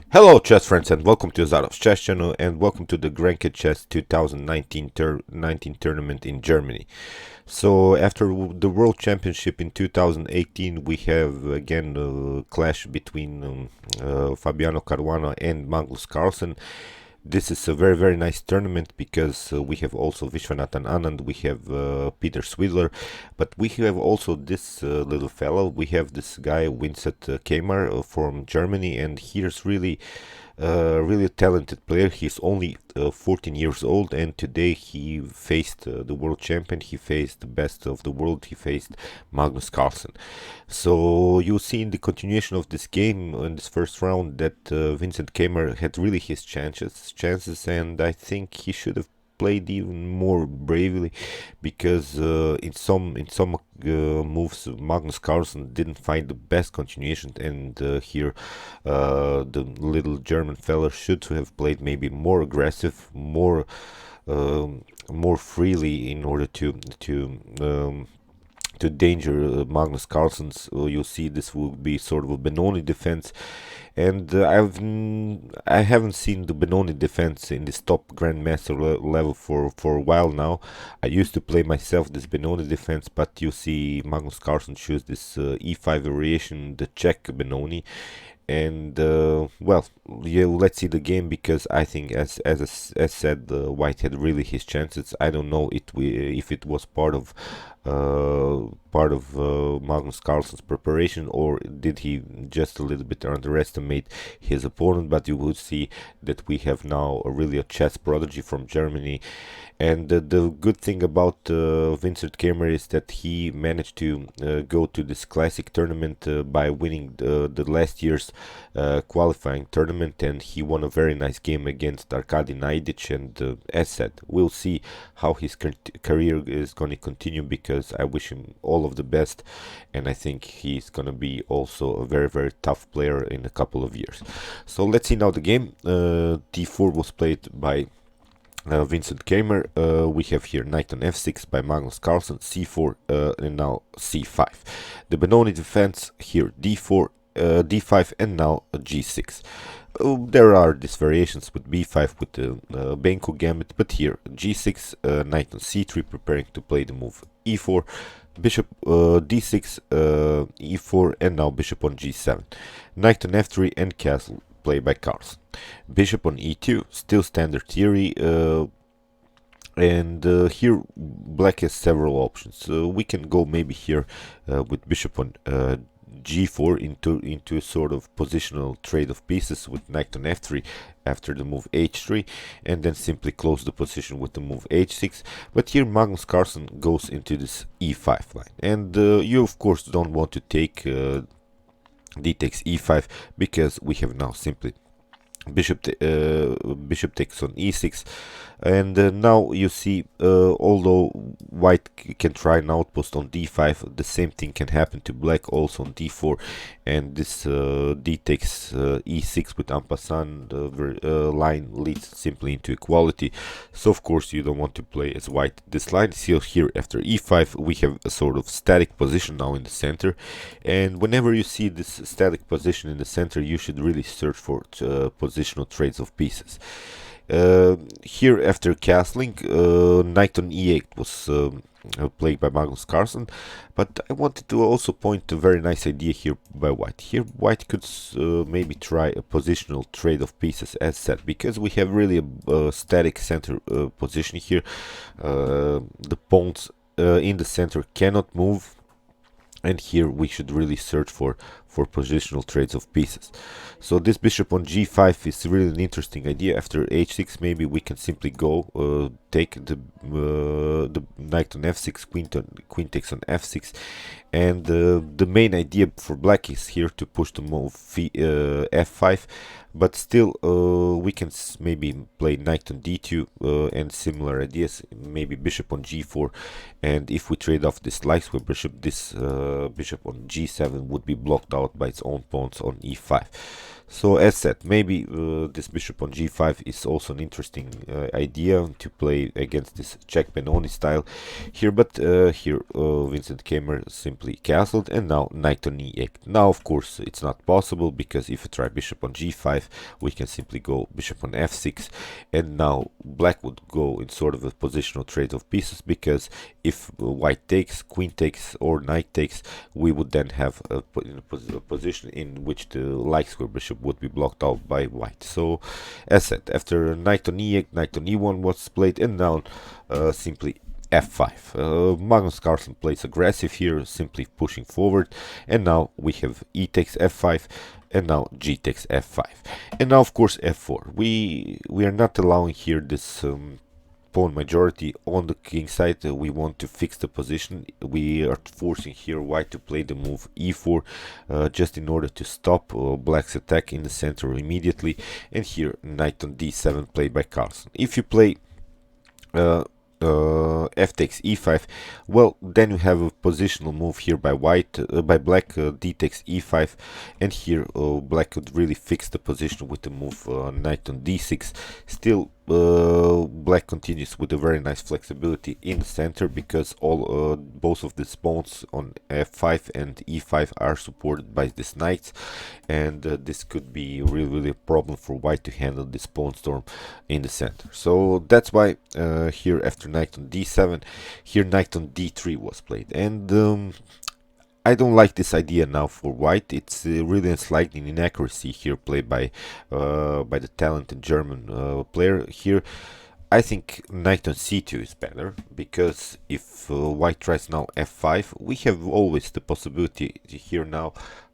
Hello chess friends and welcome to Jozarov's chess channel and welcome to the Grenke Chess 2019 tournament in Germany. So after the World Championship in 2018 we have again a clash between Fabiano Caruana and Magnus Carlsen. This is a very nice tournament because we have also Vishwanathan Anand, we have Peter Swidler, but we have also this little fellow. We have this guy Vincent Keymar from Germany, and he's really a talented player. He's only 14 years old, and today he faced the world champion. He faced the best of the world. He faced Magnus Carlsen. So you'll see in the continuation of this game in this first round that Vincent Keymar had really his chances, and I think he should have played even more bravely, because in some moves Magnus Carlsen didn't find the best continuation, and here the little German fella should have played maybe more aggressive, more freely in order to danger Magnus Carlsen's. You'll see this will be sort of a Benoni defense, and I haven't seen the Benoni defense in this top Grandmaster level for a while now. I used to play myself this Benoni defense, but you see Magnus Carlsen choose this E5 variation, the Czech Benoni. And well, yeah, let's see the game, because I think as said, White had really his chances. I don't know if it was part of Magnus Carlsen's preparation, or did he just a little bit underestimate his opponent. But you will see that we have now really a chess prodigy from Germany. And the good thing about Vincent Keymar is that he managed to go to this classic tournament by winning the last year's qualifying tournament, and he won a very nice game against Arkady Naidic. And as said, we'll see how his career is going to continue, because I wish him all of the best, and I think he's going to be also a very tough player in a couple of years. So let's see now the game. d4 was played by Vincent Keymar. We have here knight on f6 by Magnus Carlsen, c4, and now c5. The Benoni defense here d4, d5, and now g6. There are these variations with b5 with the Benko gambit, but here g6, knight on c3, preparing to play the move e4, bishop d6, e4, and now bishop on g7. Knight on f3 and castle play by Carlsen. Bishop on e2, still standard theory, and here black has several options. We can go maybe here with bishop on g4 into a sort of positional trade of pieces with knight on f3 after the move h3, and then simply close the position with the move h6. But here Magnus Carlsen goes into this e5 line, and you of course don't want to take d takes e5, because we have now simply bishop takes on e6, and now you see, although white can try an outpost on d5, the same thing can happen to black also on d4, and this d takes e6 with en passant line leads simply into equality. So of course you don't want to play as white this line. So here after e5 we have a sort of static position now in the center, and whenever you see this static position in the center, you should really search for positional trades of pieces. Here after castling, knight on e8 was played by Magnus Carlsen, but I wanted to also point to a very nice idea here by white. Here white could maybe try a positional trade of pieces, as said, because we have really a static center position here. The pawns in the center cannot move, and here we should really search for positional trades of pieces. So this bishop on g5 is really an interesting idea. After h6 maybe we can simply go take the knight on f6, queen takes on f6, and the main idea for black is here to push the move f5, but still we can maybe play knight on d2 and similar ideas, maybe bishop on g4, and if we trade off this light square bishop, this bishop on g7 would be blocked out by its own pawns on e5. So as said, maybe this bishop on g5 is also an interesting idea to play against this check benoni style here, but here Vincent Keymar simply castled, and now knight on e8. Now of course it's not possible, because if you try bishop on g5 we can simply go bishop on f6, and now black would go in sort of a positional trade of pieces, because if white takes, queen takes, or knight takes, we would then have a position in which the like square bishop would be blocked out by white. So as said, after knight on e8, knight on e1 was played, and now simply f5. Magnus Carlsen plays aggressive here, simply pushing forward, and now we have e takes f5, and now g takes f5, and now of course f4. We are not allowing here this pawn majority on the king side. We want to fix the position. We are forcing here white to play the move e4 just in order to stop black's attack in the center immediately, and here knight on d7 played by Carlsen. If you play f takes e5, well, then you have a positional move here by white, by black, d takes e5, and here black could really fix the position with the move knight on d6. Still, black continues with a very nice flexibility in the center, because both of these pawns on f5 and e5 are supported by these knights, and this could be really a problem for white to handle this pawn storm in the center. So that's why here after knight on d7, here knight on d3 was played, and I don't like this idea now for white. It's really a slight inaccuracy here played by the talented German player here. I think knight on c2 is better, because if white tries now f5, we have always the possibility here now,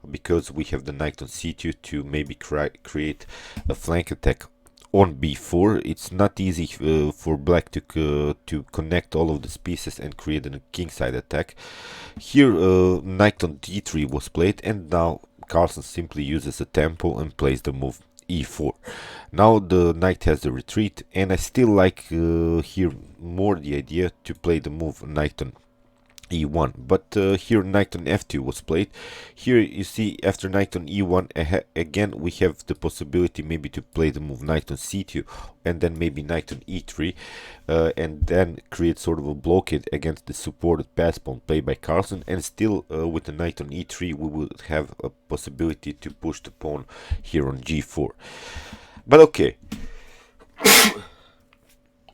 because we have the knight on c2, to maybe create a flank attack on b4. It's not easy for black to connect all of these pieces and create a kingside attack. Here knight on d3 was played, and now Carlsen simply uses a tempo and plays the move e4. Now the knight has the retreat, and I still like here more the idea to play the move knight on e1, but here knight on f2 was played. Here you see after knight on e1 again we have the possibility maybe to play the move knight on c2, and then maybe knight on e3, and then create sort of a blockade against the supported pass pawn played by Carlsen, and still with the knight on e3 we would have a possibility to push the pawn here on g4. But okay,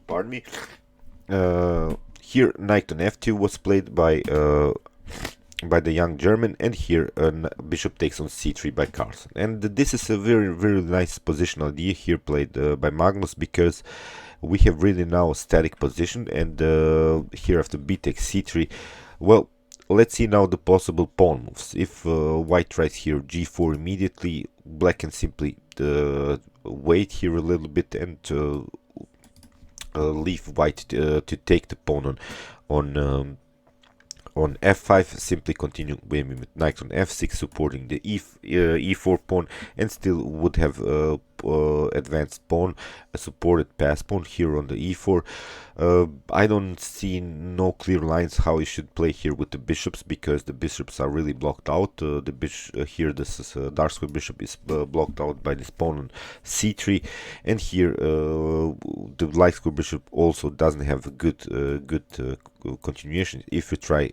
pardon me. Here knight on f2 was played by the young German, and here bishop takes on c3 by Carlsen. And this is a very nice positional idea here played by Magnus, because we have really now a static position, and here after b takes c3, well, let's see now the possible pawn moves. If white tries here g4 immediately, black can simply wait here a little bit and leave white to take the pawn on f5, simply continue maybe with knight on f6 supporting the e4 pawn, and still would have advanced pawn, a supported pass pawn here on the e4. I don't see no clear lines how you should play here with the bishops, because the bishops are really blocked out. The bishop here, this dark square bishop is blocked out by this pawn on c3, and here the light square bishop also doesn't have a good continuation. If you try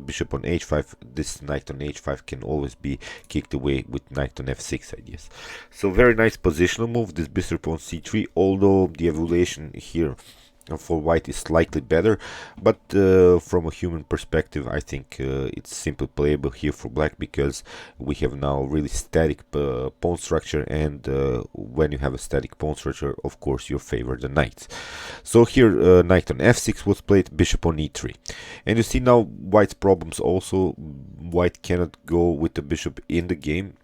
bishop on h5, this knight on h5 can always be kicked away with knight on f6 ideas. So very nice positional move, this bishop on c3, although the evaluation here for white is slightly better, but from a human perspective I think it's simply playable here for black, because we have now really static pawn structure, and when you have a static pawn structure, of course you favor the knights. So here knight on f6 was played, bishop on e3, and you see now white's problems also. White cannot go with the bishop in the game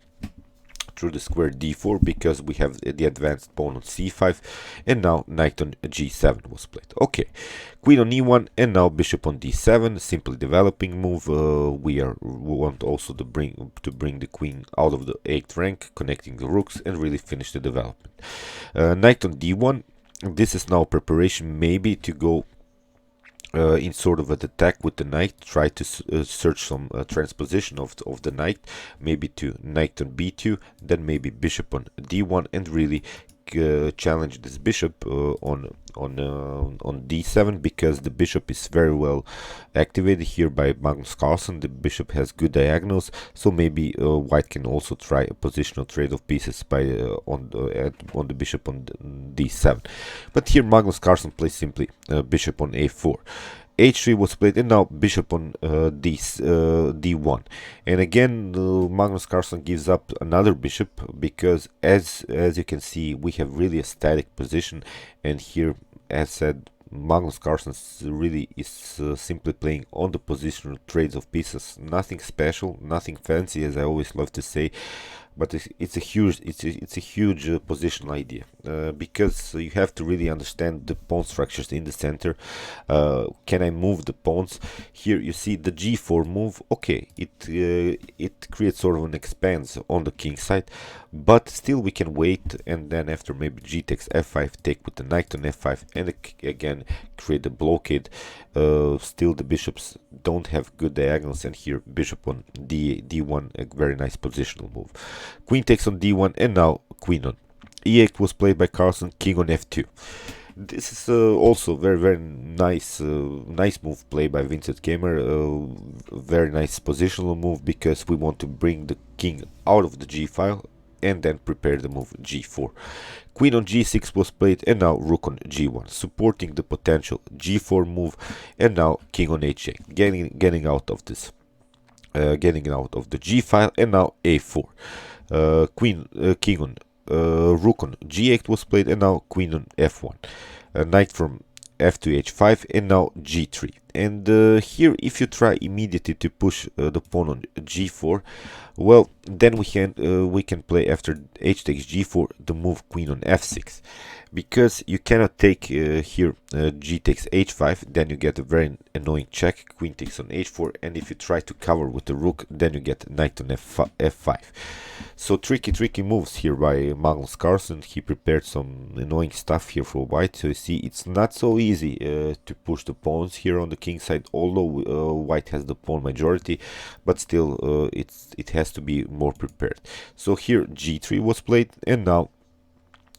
through the square d4, because we have the advanced pawn on c5, and now knight on g7 was played. Okay, queen on e1, and now bishop on d7, simply developing move. We want also to bring the queen out of the 8th rank, connecting the rooks, and really finish the development. Knight on d1, this is now preparation maybe to go in sort of an attack with the knight, try to search some transposition of the knight, maybe to knight on b2, then maybe bishop on d1, and really challenge this bishop on d7, because the bishop is very well activated here by Magnus Carlsen. The bishop has good diagonals, so maybe white can also try a positional trade of pieces by on the bishop on d7. But here Magnus Carlsen plays simply bishop on a4. h3 was played, and now bishop on d1, and again Magnus Carlsen gives up another bishop, because as you can see, we have really a static position, and here, as said, Magnus Carlsen really is simply playing on the positional trades of pieces. Nothing special, nothing fancy, as I always love to say, but it's a huge positional idea, because you have to really understand the pawn structures in the center. Can I move the pawns? Here you see the g4 move. Okay, it creates sort of an expanse on the king side, but still we can wait, and then after maybe g takes f5, take with the knight on f5, and again create a blockade. Still the bishops don't have good diagonals, and here bishop on d1, a very nice positional move. Queen takes on d1, and now queen on e8 was played by Carlsen, king on f2. This is also very nice move played by Vincent Keymar. Very nice positional move, because we want to bring the king out of the g file and then prepare the move g4. Queen on g6 was played, and now rook on g1, supporting the potential g4 move, and now king on h8, getting out of this, getting out of the g file, and now a4. King on rook on g8 was played, and now queen on f1. Knight from f2 h5, and now g3. And here, if you try immediately to push the pawn on g4, well, then we can play after h takes g4 the move queen on f6, because you cannot take here g takes h5, then you get a very annoying check, queen takes on h4, and if you try to cover with the rook, then you get knight on f5. So tricky moves here by Magnus Carlsen. He prepared some annoying stuff here for white. So you see, it's not so easy to push the pawns here on the king side, although white has the pawn majority, but still it has to be more prepared. So here g3 was played, and now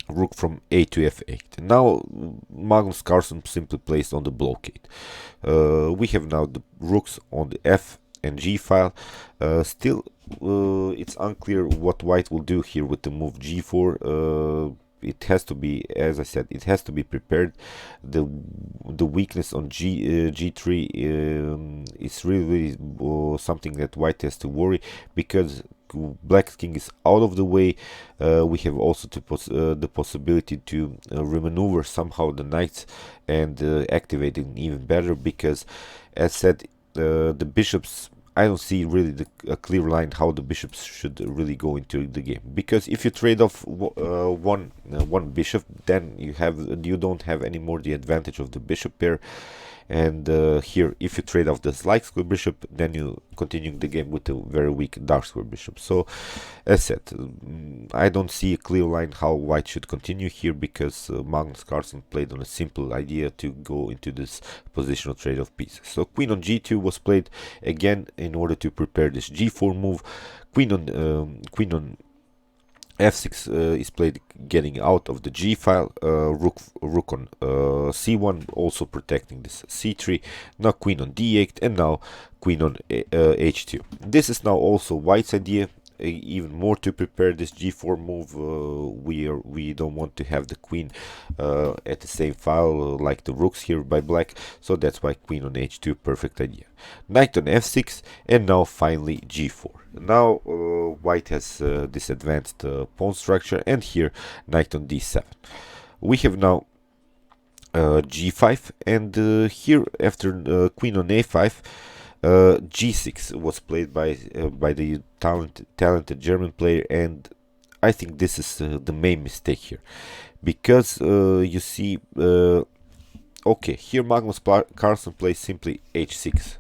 rook from a to f8. Now Magnus Carlsen simply placed on the blockade. We have now the rooks on the f and g file. Still it's unclear what white will do here with the move g4. It has to be, as I said, it has to be prepared. The weakness on g3 is really something that white has to worry, because black's king is out of the way. We have also the possibility to remaneuver somehow the knights and activate it even better, because, as said, the bishops, I don't see really a clear line how the bishops should really go into the game, because if you trade off one bishop, then you don't have anymore the advantage of the bishop pair. And here, if you trade off the light square bishop, then you continue the game with a very weak dark square bishop. So, as said, I don't see a clear line how white should continue here, because Magnus Carlsen played on a simple idea to go into this positional trade of pieces. So queen on g2 was played again in order to prepare this g4 move. Queen on f6 is played, getting out of the g file. Rook on c1, also protecting this c3. Now queen on d8, and now queen on h2. This is now also white's idea, even more to prepare this g4 move. We don't want to have the queen at the same file like the rooks here by black, so that's why queen on h2, perfect idea. Knight on f6, and now finally g4. Now white has this advanced pawn structure, and here knight on d7. We have now g5, and here after queen on a5, g6 was played by the talented German player, and I think this is the main mistake here, because you see, okay, here Magnus Carlsen plays simply h6,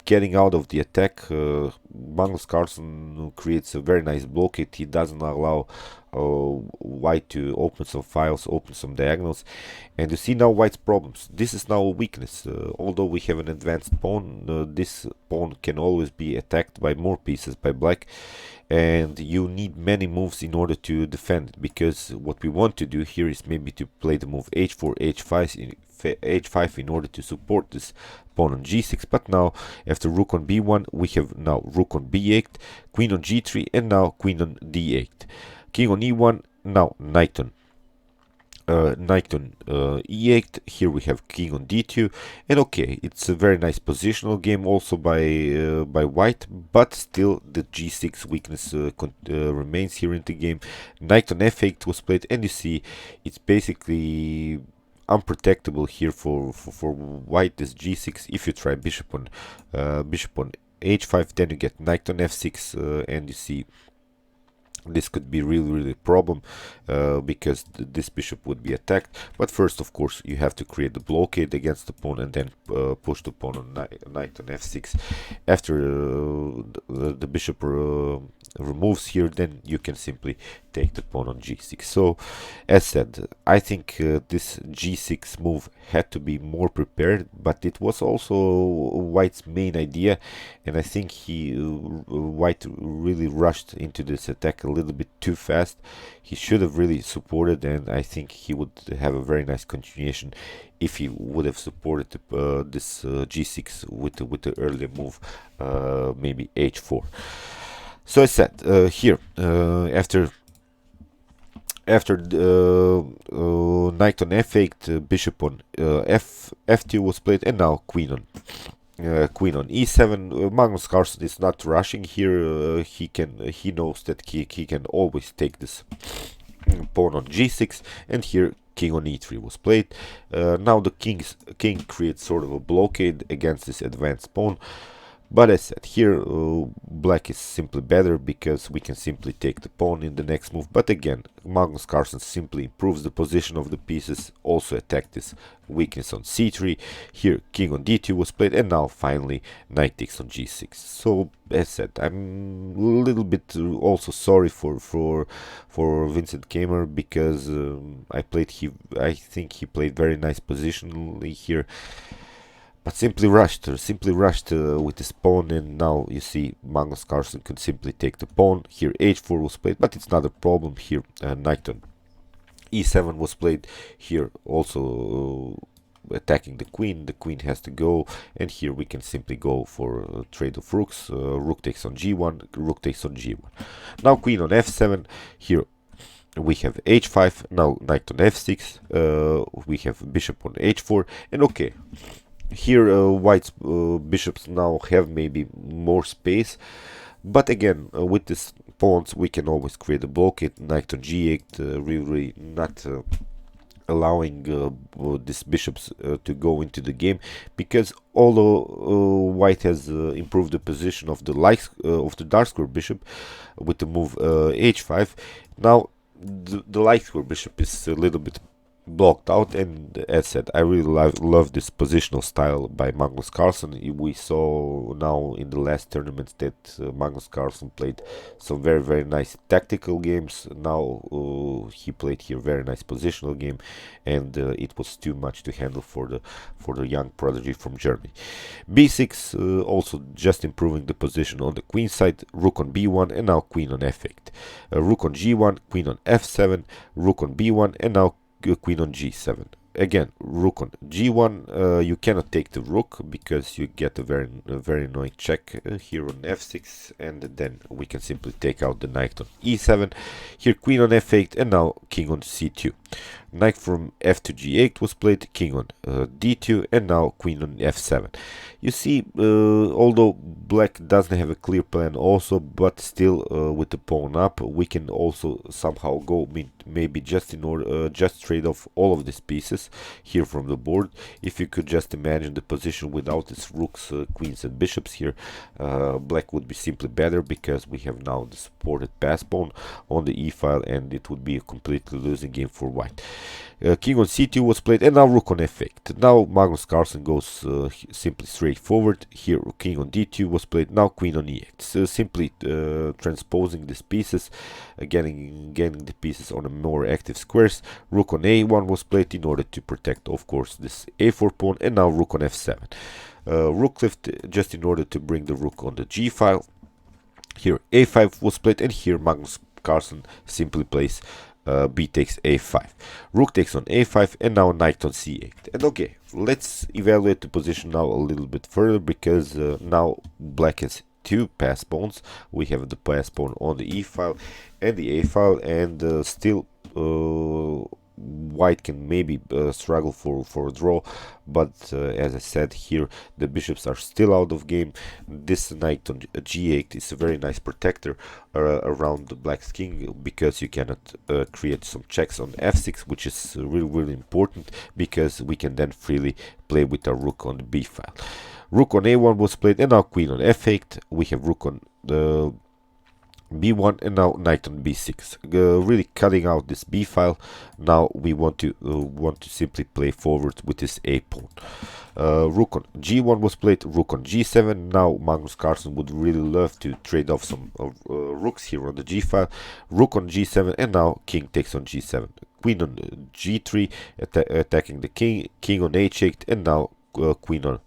getting out of the attack, Magnus Carlsen creates a very nice blockade. He doesn't allow white to open some files, open some diagonals, and you see now white's problems. This is now a weakness. Although we have an advanced pawn, this pawn can always be attacked by more pieces by black, and you need many moves in order to defend it, because what we want to do here is maybe to play the move h4 h5 in order to support this pawn on g6. But now after rook on b1 we have now rook on b8, queen on g3, and now queen on d8, king on e1, now knight on e8. Here we have king on d2, and okay, it's a very nice positional game also by white, but still the g6 weakness remains here in the game. Knight on f8 was played, and you see it's basically unprotectable here for white, this g6. If you try bishop on h5, then you get knight on f6, and you see this could be really a problem, because this bishop would be attacked. But first, of course, you have to create the blockade against the pawn, and then push the pawn on knight on f6. After the bishop removes here, then you can simply take the pawn on g6. So as said, I think this g6 move had to be more prepared, but it was also white's main idea, and I think white really rushed into this attack a little bit too fast. He should have really supported, and I think he would have a very nice continuation if he would have supported this g6 with the earlier move, maybe h4. So I said here, after knight on f8, bishop on f2 was played, and now queen on e7. Magnus Carlsen is not rushing here. He knows that he can always take this pawn on g6, and here king on e3 was played. Now the king creates sort of a blockade against this advanced pawn. But as said, here black is simply better, because we can simply take the pawn in the next move. But again, Magnus Carlsen simply improves the position of the pieces, also attacked this weakness on c3. Here king on d2 was played, and now finally knight takes on g6. So as said, I'm a little bit also sorry for Vincent Keymar, because I think he played very nice positionally here, but simply rushed with his pawn. And now you see Magnus Carlsen could simply take the pawn. Here h4 was played, but it's not a problem. Here knight on e7 was played. Here also attacking the queen has to go, and here we can simply go for a trade of rooks. Rook takes on g1, rook takes on g1. Now queen on f7. Here we have h5, now knight on f6, we have bishop on h4, and okay, here white's bishops now have maybe more space, but again with these pawns we can always create a blockade. Knight on g8, really not allowing these bishops to go into the game, because although white has improved the position of the dark square bishop with the move h5, now the light square bishop is a little bit blocked out. And as said, I really love this positional style by Magnus Carlsen. We saw now in the last tournaments that Magnus Carlsen played some very nice tactical games. Now he played here very nice positional game, and it was too much to handle for the young prodigy from Germany. b6 also just improving the position on the queen side. Rook on b1, and now queen on f8. Rook on g1, queen on f7, rook on b1, and now queen on g7. Again, rook on g1. You cannot take the rook because you get a very annoying check here on f6, and then we can simply take out the knight on e7. Here queen on f8, and now king on c2. Knight from f to g8 was played, king on d2, and now queen on f7. You see, although black doesn't have a clear plan also, but still with the pawn up, we can also somehow go maybe just trade off all of these pieces here from the board. If you could just imagine the position without its rooks, queens, and bishops here, black would be simply better, because we have now the supported pass pawn on the e file, and it would be a completely losing game for white. white. King on c2 was played, and now rook on f8. Now Magnus Carlsen goes simply straight forward. Here king on d2 was played, now queen on e8. So simply transposing these pieces, getting the pieces on a more active squares. Rook on a1 was played in order to protect, of course, this a4 pawn, and now rook on f7. Rook left just in order to bring the rook on the g file. Here a5 was played, and here Magnus Carlsen simply plays b takes a5. Rook takes on a5, and now knight on c8. And okay, let's evaluate the position now a little bit further, because now black has two pass pawns. We have the pass pawn on the e file and the a file, and still white can maybe struggle for a draw, but as I said, here the bishops are still out of game. This knight on g8 is a very nice protector around the black's king, because you cannot create some checks on f6, which is really important, because we can then freely play with our rook on the b file. Rook on a1 was played, and now queen on f8. We have rook on the b1, and now knight on b6, really cutting out this b file. Now we want to simply play forward with this a pawn. Rook on g1 was played, rook on g7. Now Magnus Carlsen would really love to trade off some rooks here on the g file. Rook on g7, and now king takes on g7. Queen on g3, attacking the king. King on h8, and now queen on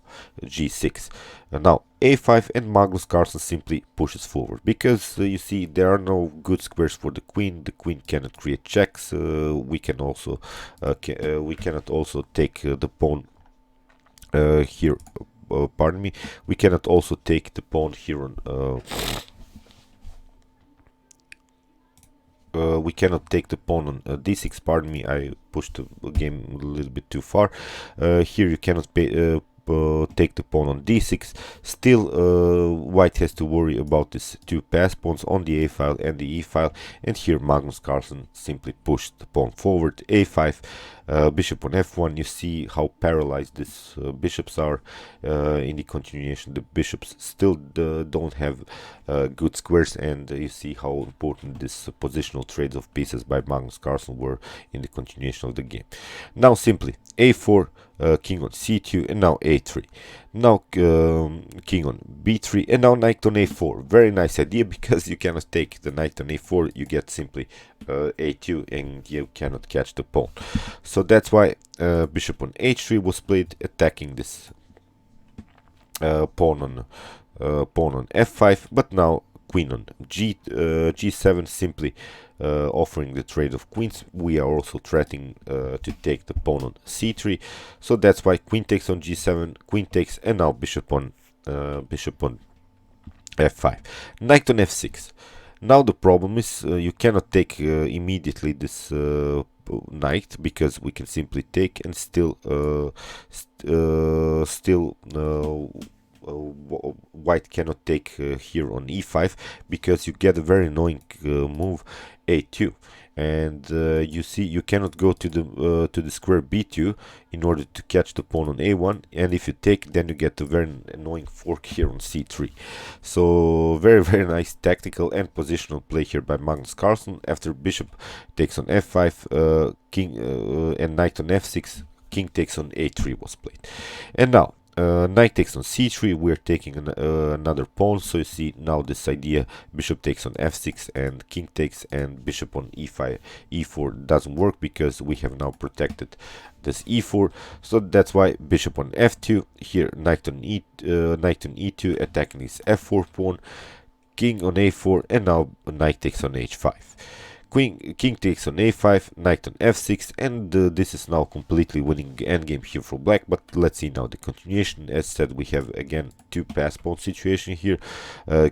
g6. Now a5, and Magnus Carlsen simply pushes forward, because you see there are no good squares for the queen. The queen cannot create checks. We can also we cannot also take the pawn here. Pardon me. We cannot also take the pawn here on. We cannot take the pawn on d6. Pardon me, I pushed the game a little bit too far. Here you cannot take the pawn on d6. Still, white has to worry about these two pass pawns on the a file and the e file. And here Magnus Carlsen simply pushed the pawn forward. a5, bishop on f1. You see how paralyzed these bishops are. In the continuation, the bishops still don't have good squares, and you see how important this positional trades of pieces by Magnus Carlsen were in the continuation of the game. Now simply a4, king on c2, and now a3. Now king on b3, and now knight on a4. Very nice idea, because you cannot take the knight on a4. You get simply a2, and you cannot catch the pawn. So that's why bishop on h3 was played, attacking this pawn on f5. But now queen on g7, simply offering the trade of queens. We are also threatening to take the pawn on c3. So that's why queen takes on g7, queen takes, and now bishop on f5. Knight on f6. Now the problem is you cannot take immediately this knight, because we can simply take, and still white cannot take here on e5, because you get a very annoying move a2, and you see you cannot go to the square b2 in order to catch the pawn on a1, and if you take, then you get a very annoying fork here on c3. So very nice tactical and positional play here by Magnus Carlsen. After bishop takes on f5, king and knight on f6, king takes on a3 was played. And now knight takes on c3, we're taking another pawn. So you see now this idea, bishop takes on f6 and king takes, and bishop on e5, e4 doesn't work, because we have now protected this e4. So that's why bishop on f2, here knight on e2, attacking his f4 pawn, king on a4, and now knight takes on h5. King takes on a5, knight on f6, and this is now completely winning endgame here for black. But let's see now the continuation. As said, we have again two pass pawn situation here.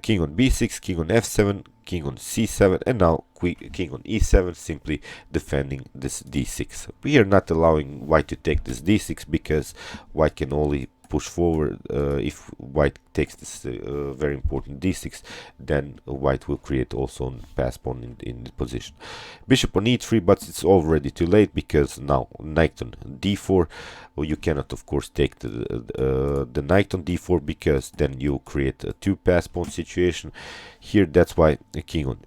King on b6, king on f7, king on c7, and now king on e7, simply defending this d6. We are not allowing white to take this d6, because white can only push forward. If white takes this very important d6, then white will create also a pass pawn in the position. Bishop on e3, but it's already too late, because now knight on d4. Well, you cannot, of course, take the knight on d4 because then you create a two pass pawn situation. Here, that's why king on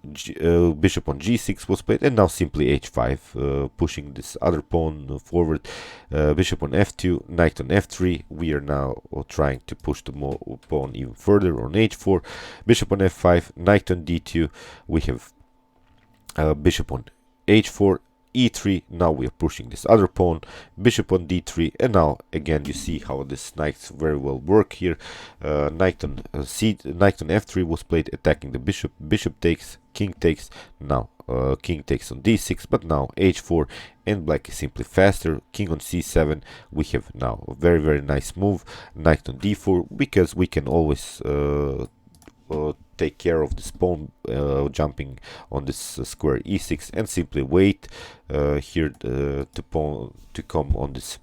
bishop on g6 was played, and now simply h5, pushing this other pawn forward. Bishop on f2, knight on f3. We are now trying to push the pawn even further on h4. Bishop on f5, knight on d2. We have bishop on h4, e3. Now we are pushing this other pawn, bishop on d3, and now again you see how this knights very well work here. Knight on f3 was played, attacking the bishop. Bishop takes, king takes. Now king takes on d6, but now h4, and black is simply faster. King on c7. We have now a very nice move. Knight on d4, because we can always take care of this pawn jumping on this square e6, and simply wait here to pawn to come on this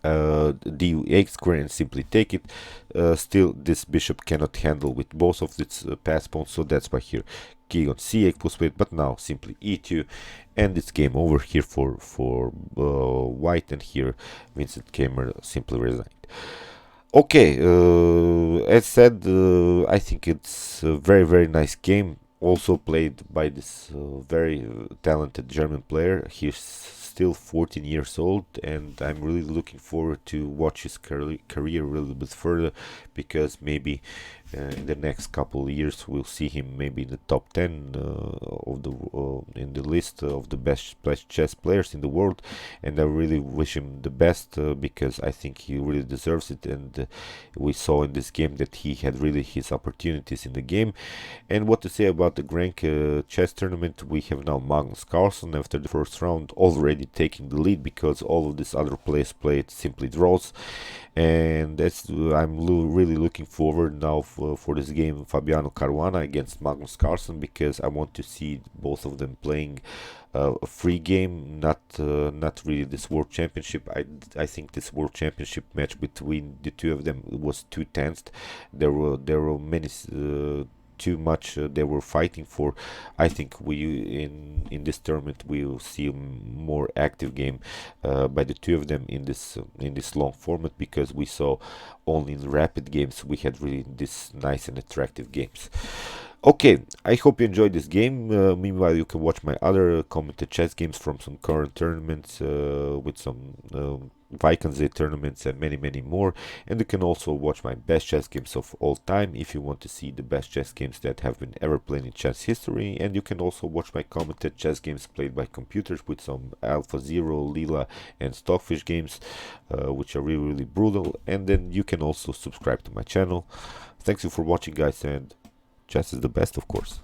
d8 square and simply take it. Still, this bishop cannot handle with both of its pass pawns, so that's why here king on c8 was played, but now simply e2, and it's game over here for white, and here Vincent Keymar simply resigned. Okay, as said, I think it's a very nice game, also played by this very talented German player. He's still 14 years old, and I'm really looking forward to watch his career a little bit further, because maybe in the next couple of years we'll see him maybe in the top 10 of the in the list of the best chess players in the world, and I really wish him the best because I think he really deserves it, and we saw in this game that he had really his opportunities in the game. And what to say about the Grenke chess tournament? We have now Magnus Carlsen after the first round already taking the lead, because all of these other players played simply draws, and that's I'm really looking forward now for this game, Fabiano Caruana against Magnus Carlsen, because I want to see both of them playing a free game, not really this world championship. I think this world championship match between the two of them was too tensed. There were many too much they were fighting for. I think we in this tournament we will see a more active game by the two of them in this long format, because we saw only in rapid games we had really this nice and attractive games. Okay, I hope you enjoyed this game. Meanwhile, you can watch my other commented chess games from some current tournaments with some Vikenze tournaments and many more. And you can also watch my best chess games of all time if you want to see the best chess games that have been ever played in chess history. And you can also watch my commented chess games played by computers with some AlphaZero, Lila, and Stockfish games, which are really brutal. And then you can also subscribe to my channel. Thanks you for watching, guys, and chess is the best, of course.